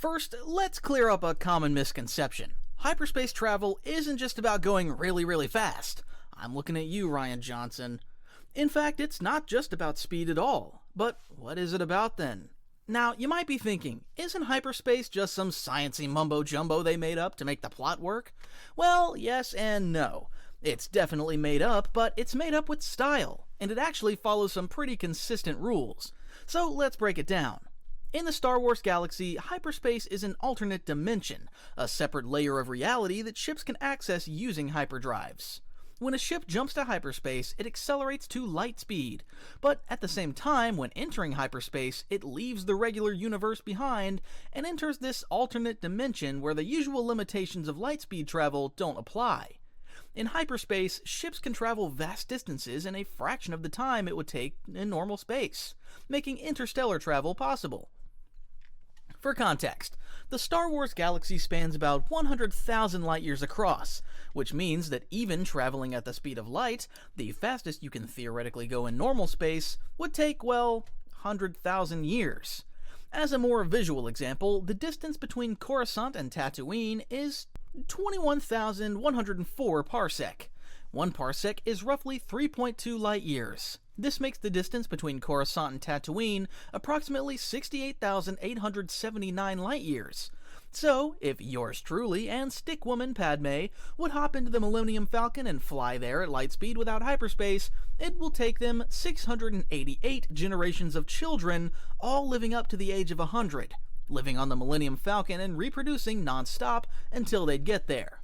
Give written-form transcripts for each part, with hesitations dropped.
First, let's clear up a common misconception. Hyperspace travel isn't just about going really fast. I'm looking at you, Ryan Johnson. In fact, it's not just about speed at all. But what is it about then? Now, you might be thinking, isn't hyperspace just some sciencey mumbo-jumbo they made up to make the plot work? Well, yes and no. It's definitely made up, but it's made up with style, and it actually follows some pretty consistent rules. So let's break it down. In the Star Wars galaxy, hyperspace is an alternate dimension, a separate layer of reality that ships can access using hyperdrives. When a ship jumps to hyperspace, it accelerates to light speed, but at the same time, when entering hyperspace, it leaves the regular universe behind and enters this alternate dimension where the usual limitations of light speed travel don't apply. In hyperspace, ships can travel vast distances in a fraction of the time it would take in normal space, making interstellar travel possible. For context, the Star Wars galaxy spans about 100,000 light-years across, which means that even traveling at the speed of light, the fastest you can theoretically go in normal space would take, well, 100,000 years. As a more visual example, the distance between Coruscant and Tatooine is 21,104 parsec. 1 parsec is roughly 3.2 light-years. This makes the distance between Coruscant and Tatooine approximately 68,879 light-years. So, if yours truly and stickwoman Padme would hop into the Millennium Falcon and fly there at light speed without hyperspace, it will take them 688 generations of children, all living up to the age of 100, living on the Millennium Falcon and reproducing non-stop until they'd get there.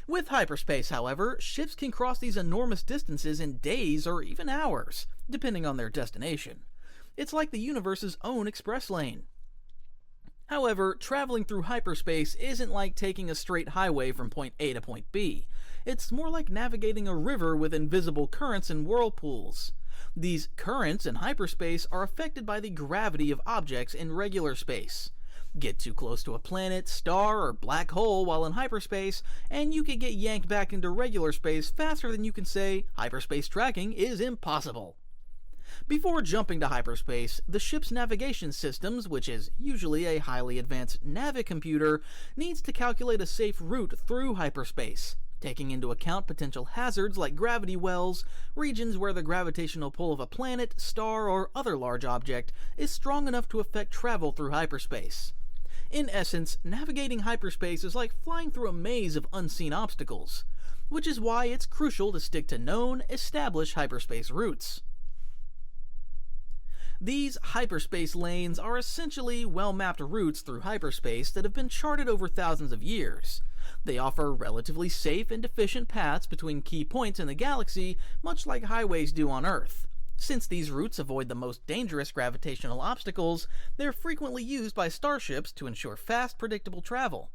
With hyperspace, however, ships can cross these enormous distances in days or even hours, depending on their destination. It's like the universe's own express lane. However, traveling through hyperspace isn't like taking a straight highway from point A to point B. It's more like navigating a river with invisible currents and whirlpools. These currents in hyperspace are affected by the gravity of objects in regular space. Get too close to a planet, star, or black hole while in hyperspace, and you could get yanked back into regular space faster than you can say hyperspace tracking is impossible. Before jumping to hyperspace, the ship's navigation systems, which is usually a highly advanced navicomputer, needs to calculate a safe route through hyperspace, taking into account potential hazards like gravity wells, regions where the gravitational pull of a planet, star, or other large object is strong enough to affect travel through hyperspace. In essence, navigating hyperspace is like flying through a maze of unseen obstacles, which is why it's crucial to stick to known, established hyperspace routes. These hyperspace lanes are essentially well-mapped routes through hyperspace that have been charted over thousands of years. They offer relatively safe and efficient paths between key points in the galaxy, much like highways do on Earth. Since these routes avoid the most dangerous gravitational obstacles, they're frequently used by starships to ensure fast, predictable travel.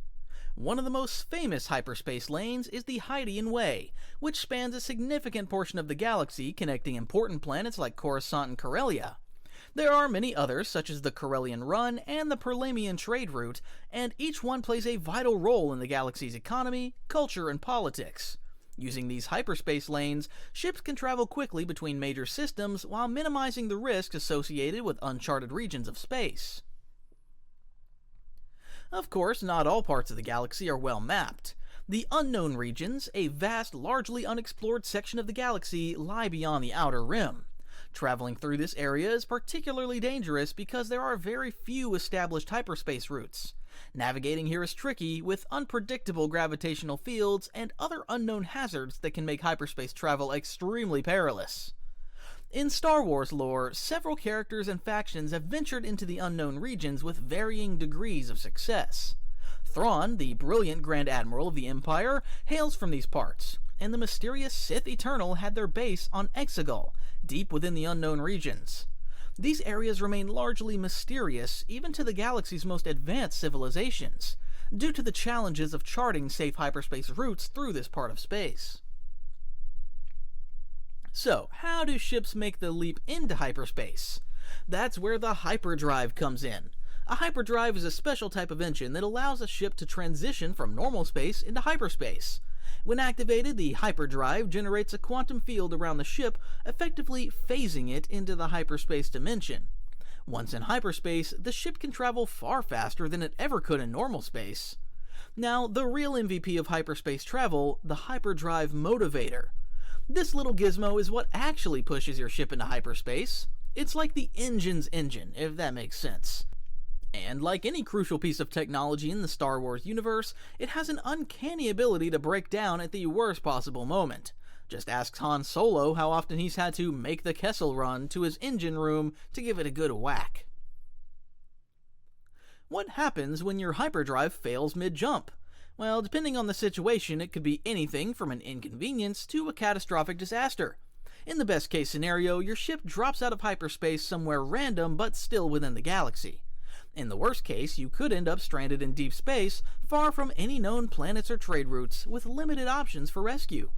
One of the most famous hyperspace lanes is the Hydean Way, which spans a significant portion of the galaxy, connecting important planets like Coruscant and Corellia. There are many others, such as the Corellian Run and the Perlamian trade route, and each one plays a vital role in the galaxy's economy, culture, and politics. Using these hyperspace lanes, ships can travel quickly between major systems while minimizing the risks associated with uncharted regions of space. Of course, not all parts of the galaxy are well mapped. The unknown regions, a vast, largely unexplored section of the galaxy, lie beyond the outer rim. Traveling through this area is particularly dangerous because there are very few established hyperspace routes. Navigating here is tricky, with unpredictable gravitational fields and other unknown hazards that can make hyperspace travel extremely perilous. In Star Wars lore, several characters and factions have ventured into the unknown regions with varying degrees of success. Thrawn, the brilliant Grand Admiral of the Empire, hails from these parts, and the mysterious Sith Eternal had their base on Exegol, deep within the unknown regions. These areas remain largely mysterious even to the galaxy's most advanced civilizations, due to the challenges of charting safe hyperspace routes through this part of space. So, how do ships make the leap into hyperspace? That's where the Hyperdrive comes in. A hyperdrive is a special type of engine that allows a ship to transition from normal space into hyperspace. When activated, the hyperdrive generates a quantum field around the ship, effectively phasing it into the hyperspace dimension. Once in hyperspace, the ship can travel far faster than it ever could in normal space. Now, the real MVP of hyperspace travel, the Hyperdrive motivator. This little gizmo is what actually pushes your ship into hyperspace. It's like the engine's engine, if that makes sense. And like any crucial piece of technology in the Star Wars universe, it has an uncanny ability to break down at the worst possible moment. Just ask Han Solo how often he's had to make the Kessle Run to his engine room to give it a good whack. What happens when your hyperdrive fails mid-jump? Well, depending on the situation, it could be anything from an inconvenience to a catastrophic disaster. In the best case scenario, your ship drops out of hyperspace somewhere random but still within the galaxy. In the worst case, you could end up stranded in deep space, far from any known planets or trade routes, with limited options for rescue.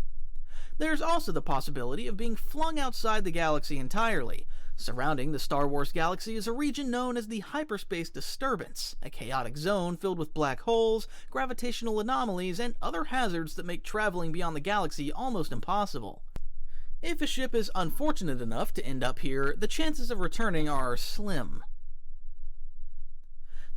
There's also the possibility of being flung outside the galaxy entirely. Surrounding the Star Wars galaxy is a region known as the Hyperspace Disturbance, a chaotic zone filled with black holes, gravitational anomalies, and other hazards that make traveling beyond the galaxy almost impossible. If a ship is unfortunate enough to end up here, the chances of returning are slim.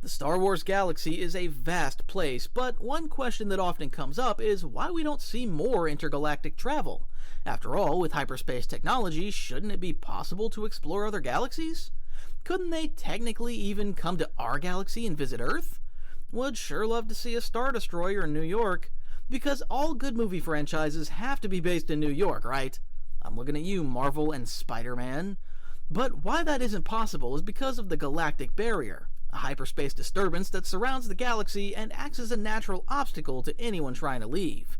The Star Wars galaxy is a vast place, but one question that often comes up is why we don't see more intergalactic travel. After all, with hyperspace technology, shouldn't it be possible to explore other galaxies? Couldn't they technically even come to our galaxy and visit Earth? Would sure love to see a Star Destroyer in New York, because all good movie franchises have to be based in New York, right? I'm looking at you, Marvel and Spider-Man. But why that isn't possible is because of the Galactic Barrier, a hyperspace disturbance that surrounds the galaxy and acts as a natural obstacle to anyone trying to leave.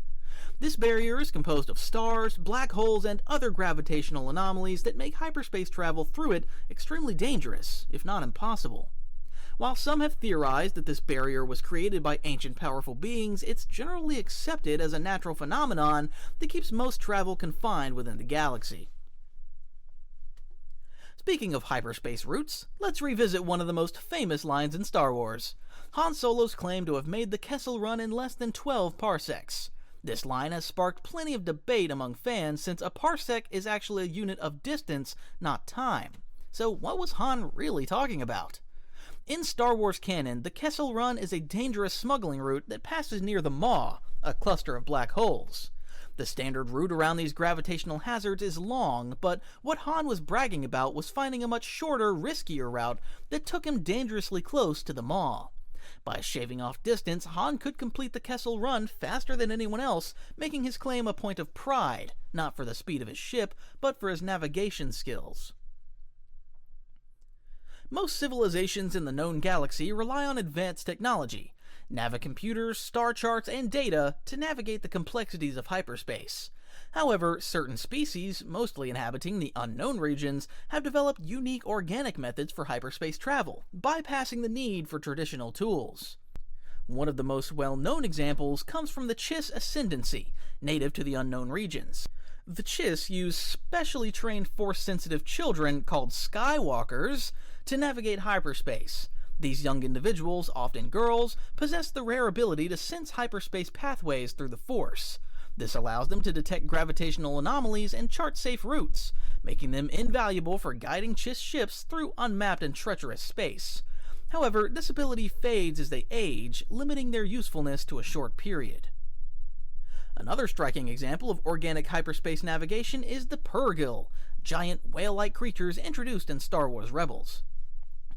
This barrier is composed of stars, black holes, and other gravitational anomalies that make hyperspace travel through it extremely dangerous, if not impossible. While some have theorized that this barrier was created by ancient powerful beings, it's generally accepted as a natural phenomenon that keeps most travel confined within the galaxy. Speaking of hyperspace routes, let's revisit one of the most famous lines in Star Wars. Han Solo's claim to have made the Kessle Run in less than 12 parsecs. This line has sparked plenty of debate among fans since a parsec is actually a unit of distance, not time. So what was Han really talking about? In Star Wars canon, the Kessle Run is a dangerous smuggling route that passes near the Maw, a cluster of black holes. The standard route around these gravitational hazards is long, but what Han was bragging about was finding a much shorter, riskier route that took him dangerously close to the Maw. By shaving off distance, Han could complete the Kessle Run faster than anyone else, making his claim a point of pride, not for the speed of his ship, but for his navigation skills. Most civilizations in the known galaxy rely on advanced technology, navicomputers, star charts, and data to navigate the complexities of hyperspace. However, certain species, mostly inhabiting the unknown regions, have developed unique organic methods for hyperspace travel, bypassing the need for traditional tools. One of the most well-known examples comes from the Chiss Ascendancy, native to the unknown regions. The Chiss use specially trained Force-sensitive children, called Skywalkers, to navigate hyperspace. These young individuals, often girls, possess the rare ability to sense hyperspace pathways through the Force. This allows them to detect gravitational anomalies and chart safe routes, making them invaluable for guiding Chiss ships through unmapped and treacherous space. However, this ability fades as they age, limiting their usefulness to a short period. Another striking example of organic hyperspace navigation is the Purrgil, giant whale-like creatures introduced in Star Wars Rebels.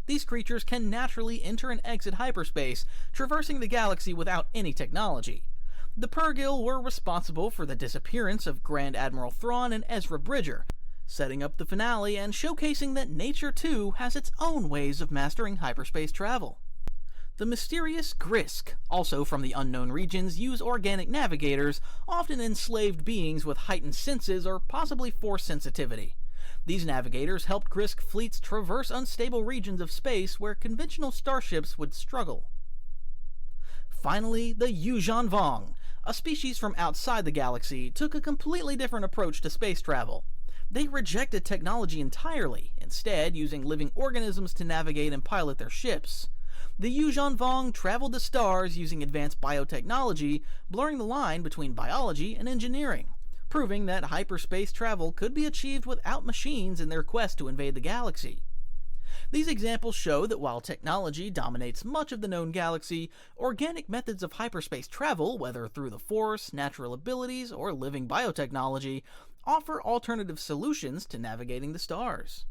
These creatures can naturally enter and exit hyperspace, traversing the galaxy without any technology. The Purrgil were responsible for the disappearance of Grand Admiral Thrawn and Ezra Bridger, setting up the finale and showcasing that nature too has its own ways of mastering hyperspace travel. The mysterious Grisk, also from the unknown regions, use organic navigators, often enslaved beings with heightened senses or possibly force sensitivity. These navigators helped Grisk fleets traverse unstable regions of space where conventional starships would struggle. Finally, the Yuuzhan Vong, a species from outside the galaxy, took a completely different approach to space travel. They rejected technology entirely, instead using living organisms to navigate and pilot their ships. The Yuuzhan Vong traveled to stars using advanced biotechnology, blurring the line between biology and engineering, proving that hyperspace travel could be achieved without machines in their quest to invade the galaxy. These examples show that while technology dominates much of the known galaxy, organic methods of hyperspace travel, whether through the Force, natural abilities, or living biotechnology, offer alternative solutions to navigating the stars.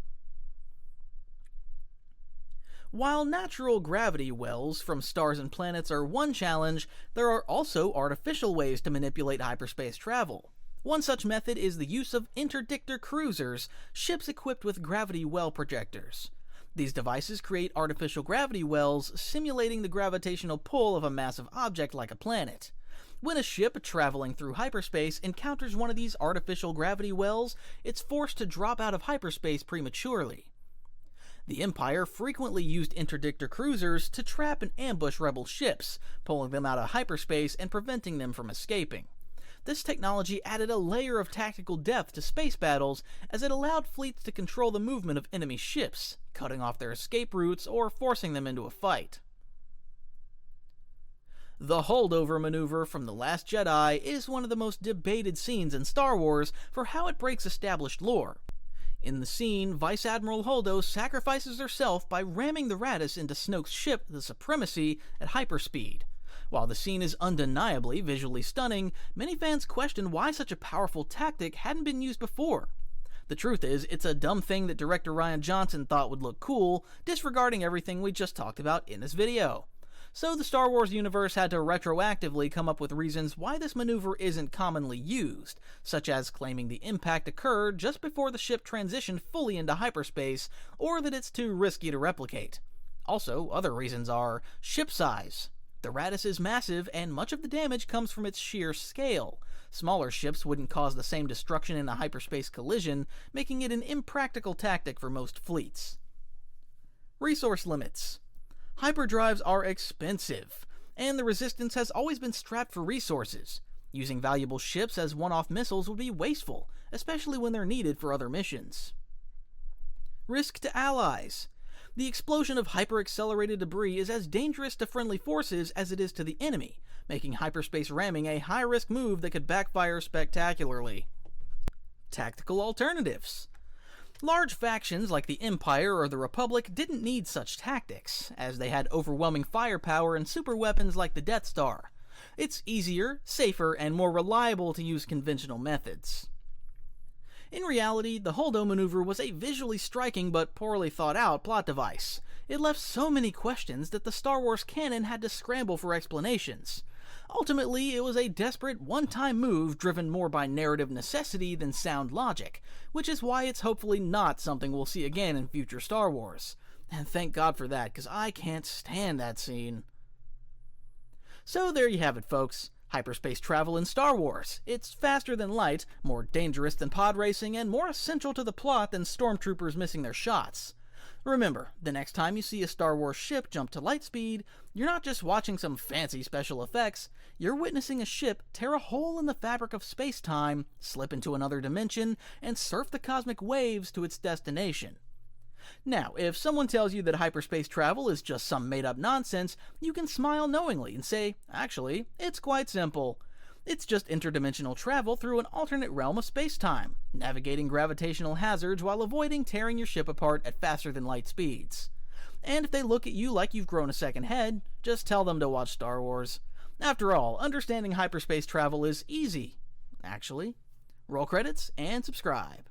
While natural gravity wells from stars and planets are one challenge, there are also artificial ways to manipulate hyperspace travel. One such method is the use of interdictor cruisers, ships equipped with gravity well projectors. These devices create artificial gravity wells, simulating the gravitational pull of a massive object like a planet. When a ship traveling through hyperspace encounters one of these artificial gravity wells, it's forced to drop out of hyperspace prematurely. The Empire frequently used interdictor cruisers to trap and ambush rebel ships, pulling them out of hyperspace and preventing them from escaping. This technology added a layer of tactical depth to space battles, as it allowed fleets to control the movement of enemy ships, cutting off their escape routes or forcing them into a fight. The Holdover maneuver from The Last Jedi is one of the most debated scenes in Star Wars for how it breaks established lore. In the scene, Vice Admiral Holdo sacrifices herself by ramming the Raddus into Snoke's ship, the Supremacy, at hyperspeed. While the scene is undeniably visually stunning, many fans question why such a powerful tactic hadn't been used before. The truth is, it's a dumb thing that director Rian Johnson thought would look cool, disregarding everything we just talked about in this video. So the Star Wars universe had to retroactively come up with reasons why this maneuver isn't commonly used, such as claiming the impact occurred just before the ship transitioned fully into hyperspace, or that it's too risky to replicate. Also, other reasons are ship size. The Raddus is massive, and much of the damage comes from its sheer scale. Smaller ships wouldn't cause the same destruction in a hyperspace collision, making it an impractical tactic for most fleets. Resource limits. Hyperdrives are expensive, and the Resistance has always been strapped for resources. Using valuable ships as one-off missiles would be wasteful, especially when they're needed for other missions. Risk to allies. The explosion of hyper-accelerated debris is as dangerous to friendly forces as it is to the enemy, making hyperspace ramming a high-risk move that could backfire spectacularly. Tactical alternatives. Large factions like the Empire or the Republic didn't need such tactics, as they had overwhelming firepower and superweapons like the Death Star. It's easier, safer, and more reliable to use conventional methods. In reality, the Holdo maneuver was a visually striking but poorly thought out plot device. It left so many questions that the Star Wars canon had to scramble for explanations. Ultimately, it was a desperate one-time move driven more by narrative necessity than sound logic, which is why it's hopefully not something we'll see again in future Star Wars. And thank God for that, because I can't stand that scene. So there you have it, folks. Hyperspace travel in Star Wars. It's faster than light, more dangerous than pod racing, and more essential to the plot than stormtroopers missing their shots. Remember, the next time you see a Star Wars ship jump to light speed, you're not just watching some fancy special effects, you're witnessing a ship tear a hole in the fabric of space-time, slip into another dimension, and surf the cosmic waves to its destination. Now, if someone tells you that hyperspace travel is just some made-up nonsense, you can smile knowingly and say, actually, it's quite simple. It's just interdimensional travel through an alternate realm of space-time, navigating gravitational hazards while avoiding tearing your ship apart at faster-than-light speeds. And if they look at you like you've grown a second head, just tell them to watch Star Wars. After all, understanding hyperspace travel is easy. Actually. Roll credits and subscribe.